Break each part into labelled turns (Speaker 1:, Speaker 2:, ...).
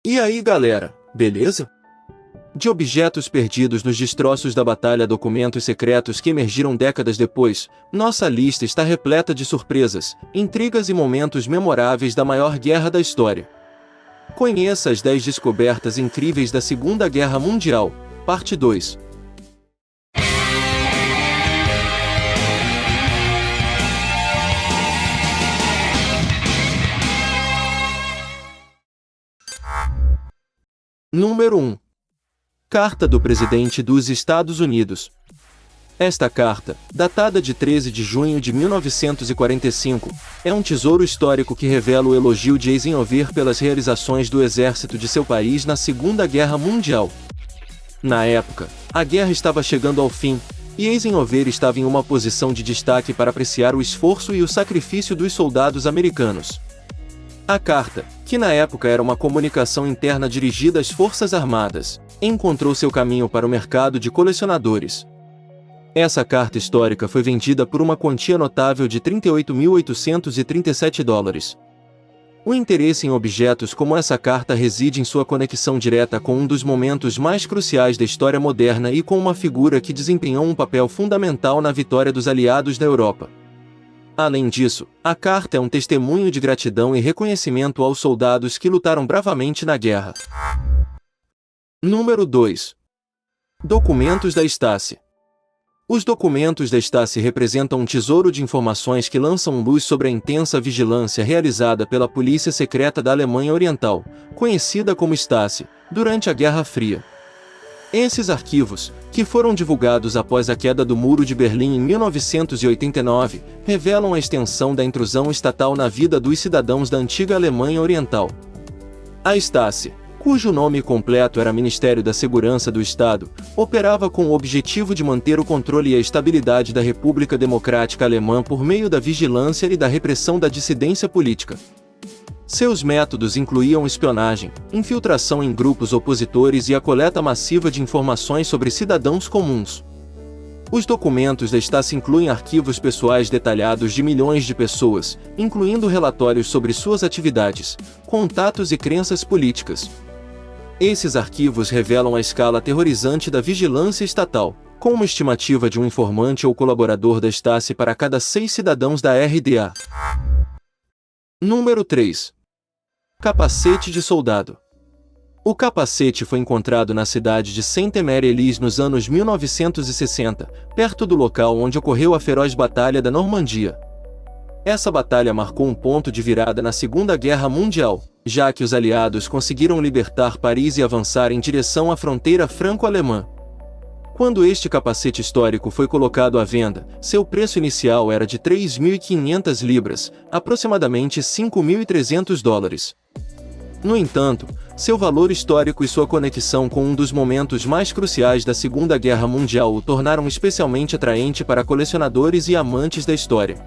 Speaker 1: E aí galera, beleza? De objetos perdidos nos destroços da batalha a documentos secretos que emergiram décadas depois, nossa lista está repleta de surpresas, intrigas e momentos memoráveis da maior guerra da história. Conheça as 10 descobertas incríveis da Segunda Guerra Mundial, parte 2. Número 1. Carta do Presidente dos Estados Unidos. Esta carta, datada de 13 de junho de 1945, é um tesouro histórico que revela o elogio de Eisenhower pelas realizações do exército de seu país na Segunda Guerra Mundial. Na época, a guerra estava chegando ao fim, e Eisenhower estava em uma posição de destaque para apreciar o esforço e o sacrifício dos soldados americanos. A carta, que na época era uma comunicação interna dirigida às Forças Armadas, encontrou seu caminho para o mercado de colecionadores. Essa carta histórica foi vendida por uma quantia notável de $38.837. O interesse em objetos como essa carta reside em sua conexão direta com um dos momentos mais cruciais da história moderna e com uma figura que desempenhou um papel fundamental na vitória dos aliados da Europa. Além disso, a carta é um testemunho de gratidão e reconhecimento aos soldados que lutaram bravamente na guerra. Número 2. Documentos da Stasi. Os documentos da Stasi representam um tesouro de informações que lançam luz sobre a intensa vigilância realizada pela polícia secreta da Alemanha Oriental, conhecida como Stasi, durante a Guerra Fria. Esses arquivos, que foram divulgados após a queda do Muro de Berlim em 1989, revelam a extensão da intrusão estatal na vida dos cidadãos da antiga Alemanha Oriental. A Stasi, cujo nome completo era Ministério da Segurança do Estado, operava com o objetivo de manter o controle e a estabilidade da República Democrática Alemã por meio da vigilância e da repressão da dissidência política. Seus métodos incluíam espionagem, infiltração em grupos opositores e a coleta massiva de informações sobre cidadãos comuns. Os documentos da Stasi incluem arquivos pessoais detalhados de milhões de pessoas, incluindo relatórios sobre suas atividades, contatos e crenças políticas. Esses arquivos revelam a escala aterrorizante da vigilância estatal, com uma estimativa de um informante ou colaborador da Stasi para cada 6 cidadãos da RDA. Número 3. Capacete de soldado. O capacete foi encontrado na cidade de Saint-Mary-Élise nos anos 1960, perto do local onde ocorreu a feroz Batalha da Normandia. Essa batalha marcou um ponto de virada na Segunda Guerra Mundial, já que os aliados conseguiram libertar Paris e avançar em direção à fronteira franco-alemã. Quando este capacete histórico foi colocado à venda, seu preço inicial era de 3.500 libras, aproximadamente $5.300. No entanto, seu valor histórico e sua conexão com um dos momentos mais cruciais da Segunda Guerra Mundial o tornaram especialmente atraente para colecionadores e amantes da história.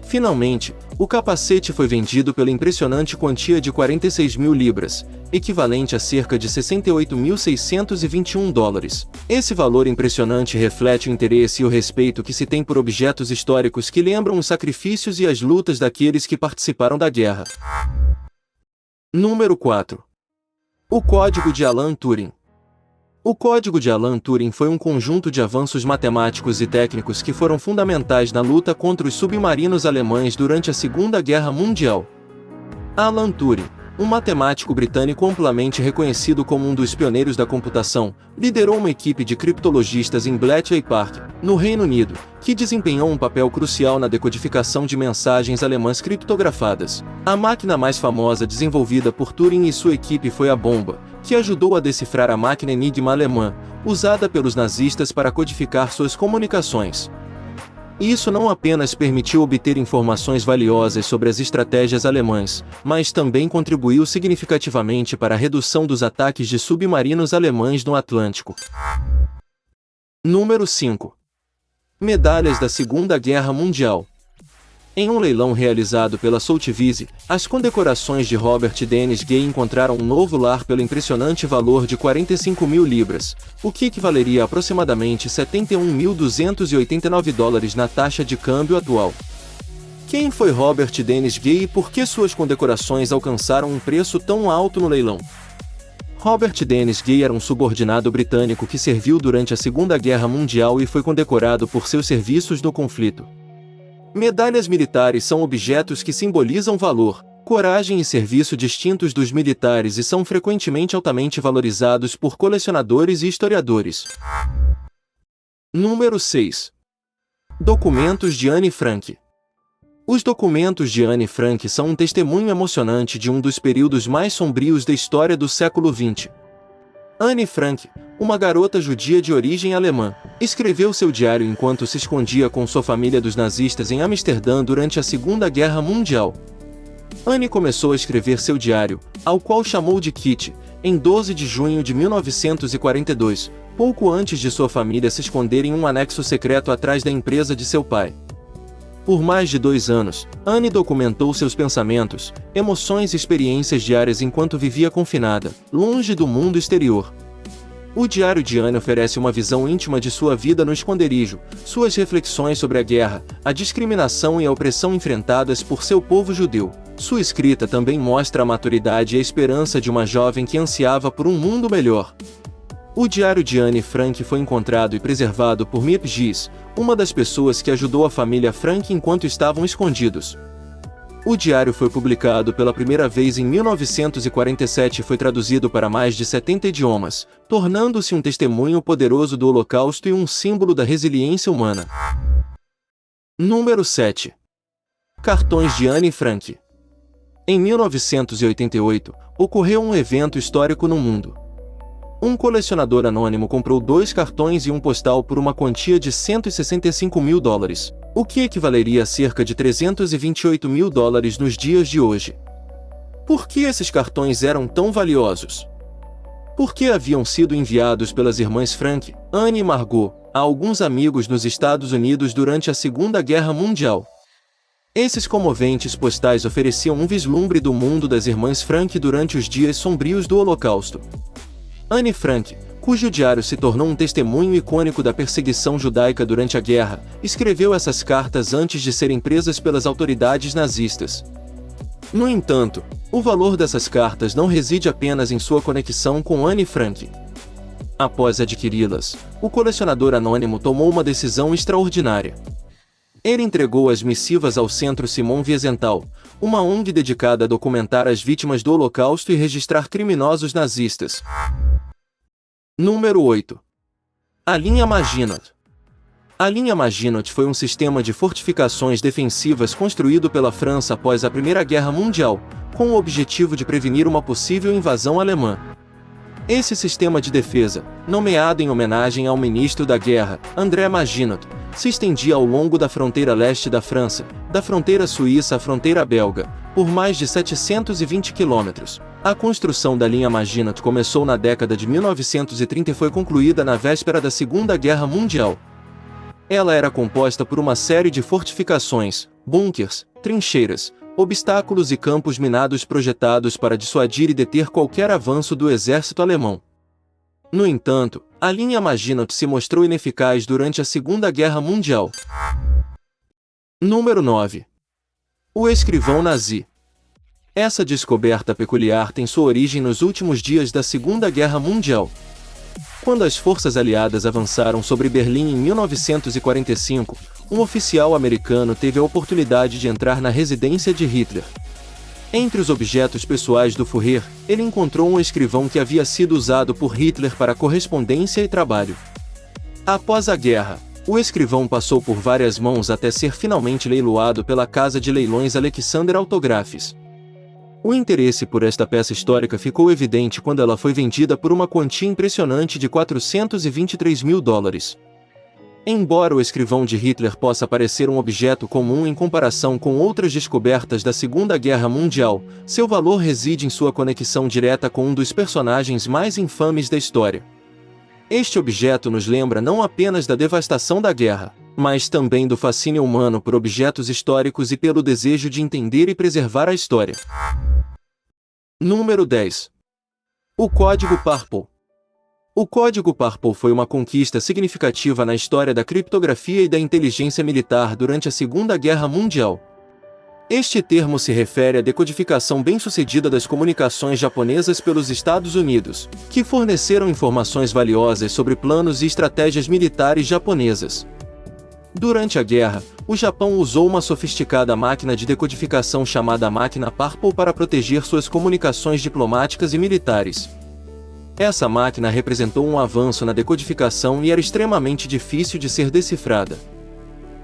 Speaker 1: Finalmente, o capacete foi vendido pela impressionante quantia de 46.000 libras, equivalente a cerca de $68.621. Esse valor impressionante reflete o interesse e o respeito que se tem por objetos históricos que lembram os sacrifícios e as lutas daqueles que participaram da guerra. Número 4. O Código de Alan Turing. O Código de Alan Turing foi um conjunto de avanços matemáticos e técnicos que foram fundamentais na luta contra os submarinos alemães durante a Segunda Guerra Mundial. Alan Turing, um matemático britânico amplamente reconhecido como um dos pioneiros da computação, liderou uma equipe de criptologistas em Bletchley Park, no Reino Unido, que desempenhou um papel crucial na decodificação de mensagens alemãs criptografadas. A máquina mais famosa desenvolvida por Turing e sua equipe foi a bomba, que ajudou a decifrar a máquina Enigma alemã, usada pelos nazistas para codificar suas comunicações. Isso não apenas permitiu obter informações valiosas sobre as estratégias alemãs, mas também contribuiu significativamente para a redução dos ataques de submarinos alemães no Atlântico. Número 5. Medalhas da Segunda Guerra Mundial. Em um leilão realizado pela Sotheby's, as condecorações de Robert Dennis Gay encontraram um novo lar pelo impressionante valor de 45.000 libras, o que equivaleria a aproximadamente $71.289 na taxa de câmbio atual. Quem foi Robert Dennis Gay e por que suas condecorações alcançaram um preço tão alto no leilão? Robert Dennis Gay era um subordinado britânico que serviu durante a Segunda Guerra Mundial e foi condecorado por seus serviços no conflito. Medalhas militares são objetos que simbolizam valor, coragem e serviço distintos dos militares e são frequentemente altamente valorizados por colecionadores e historiadores. Número 6. Documentos de Anne Frank. Os documentos de Anne Frank são um testemunho emocionante de um dos períodos mais sombrios da história do século XX. Anne Frank, uma garota judia de origem alemã, escreveu seu diário enquanto se escondia com sua família dos nazistas em Amsterdã durante a Segunda Guerra Mundial. Anne começou a escrever seu diário, ao qual chamou de Kitty, em 12 de junho de 1942, pouco antes de sua família se esconder em um anexo secreto atrás da empresa de seu pai. Por mais de 2 anos, Anne documentou seus pensamentos, emoções e experiências diárias enquanto vivia confinada, longe do mundo exterior. O diário de Anne oferece uma visão íntima de sua vida no esconderijo, suas reflexões sobre a guerra, a discriminação e a opressão enfrentadas por seu povo judeu. Sua escrita também mostra a maturidade e a esperança de uma jovem que ansiava por um mundo melhor. O diário de Anne Frank foi encontrado e preservado por Miep Gies, uma das pessoas que ajudou a família Frank enquanto estavam escondidos. O diário foi publicado pela primeira vez em 1947 e foi traduzido para mais de 70 idiomas, tornando-se um testemunho poderoso do Holocausto e um símbolo da resiliência humana. Número 7. Cartões de Anne Frank. Em 1988, ocorreu um evento histórico no mundo. Um colecionador anônimo comprou 2 cartões e um postal por uma quantia de $165 mil, o que equivaleria a cerca de $328 mil nos dias de hoje. Por que esses cartões eram tão valiosos? Porque haviam sido enviados pelas irmãs Frank, Anne e Margot, a alguns amigos nos Estados Unidos durante a Segunda Guerra Mundial. Esses comoventes postais ofereciam um vislumbre do mundo das irmãs Frank durante os dias sombrios do Holocausto. Anne Frank, cujo diário se tornou um testemunho icônico da perseguição judaica durante a guerra, escreveu essas cartas antes de serem presas pelas autoridades nazistas. No entanto, o valor dessas cartas não reside apenas em sua conexão com Anne Frank. Após adquiri-las, o colecionador anônimo tomou uma decisão extraordinária. Ele entregou as missivas ao Centro Simon Wiesenthal, uma ONG dedicada a documentar as vítimas do Holocausto e registrar criminosos nazistas. Número 8. A linha Maginot. A linha Maginot foi um sistema de fortificações defensivas construído pela França após a Primeira Guerra Mundial, com o objetivo de prevenir uma possível invasão alemã. Esse sistema de defesa, nomeado em homenagem ao ministro da guerra, André Maginot, se estendia ao longo da fronteira leste da França, da fronteira suíça à fronteira belga, por mais de 720 quilômetros. A construção da linha Maginot começou na década de 1930 e foi concluída na véspera da Segunda Guerra Mundial. Ela era composta por uma série de fortificações, bunkers, trincheiras, obstáculos e campos minados projetados para dissuadir e deter qualquer avanço do exército alemão. No entanto, a linha Maginot se mostrou ineficaz durante a Segunda Guerra Mundial. Número 9. O escrivão nazi. Essa descoberta peculiar tem sua origem nos últimos dias da Segunda Guerra Mundial. Quando as forças aliadas avançaram sobre Berlim em 1945, um oficial americano teve a oportunidade de entrar na residência de Hitler. Entre os objetos pessoais do Führer, ele encontrou um escrivão que havia sido usado por Hitler para correspondência e trabalho. Após a guerra, o escrivão passou por várias mãos até ser finalmente leiloado pela casa de leilões Alexander Autographes. O interesse por esta peça histórica ficou evidente quando ela foi vendida por uma quantia impressionante de $423 mil. Embora o escrivão de Hitler possa parecer um objeto comum em comparação com outras descobertas da Segunda Guerra Mundial, seu valor reside em sua conexão direta com um dos personagens mais infames da história. Este objeto nos lembra não apenas da devastação da guerra, mas também do fascínio humano por objetos históricos e pelo desejo de entender e preservar a história. Número 10. O Código Purple. O Código Purple foi uma conquista significativa na história da criptografia e da inteligência militar durante a Segunda Guerra Mundial. Este termo se refere à decodificação bem-sucedida das comunicações japonesas pelos Estados Unidos, que forneceram informações valiosas sobre planos e estratégias militares japonesas. Durante a guerra, o Japão usou uma sofisticada máquina de decodificação chamada máquina Purple para proteger suas comunicações diplomáticas e militares. Essa máquina representou um avanço na decodificação e era extremamente difícil de ser decifrada.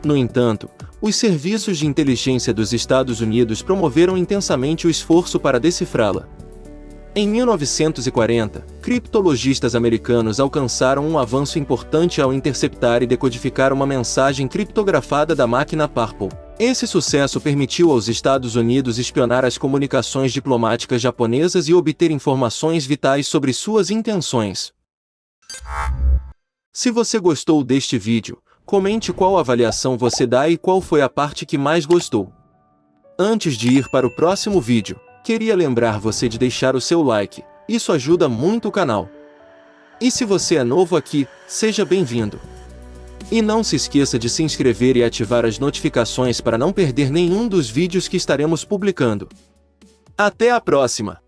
Speaker 1: No entanto, os serviços de inteligência dos Estados Unidos promoveram intensamente o esforço para decifrá-la. Em 1940, criptologistas americanos alcançaram um avanço importante ao interceptar e decodificar uma mensagem criptografada da máquina Purple. Esse sucesso permitiu aos Estados Unidos espionar as comunicações diplomáticas japonesas e obter informações vitais sobre suas intenções. Se você gostou deste vídeo, comente qual avaliação você dá e qual foi a parte que mais gostou. Antes de ir para o próximo vídeo, queria lembrar você de deixar o seu like, isso ajuda muito o canal. E se você é novo aqui, seja bem-vindo. E não se esqueça de se inscrever e ativar as notificações para não perder nenhum dos vídeos que estaremos publicando. Até a próxima!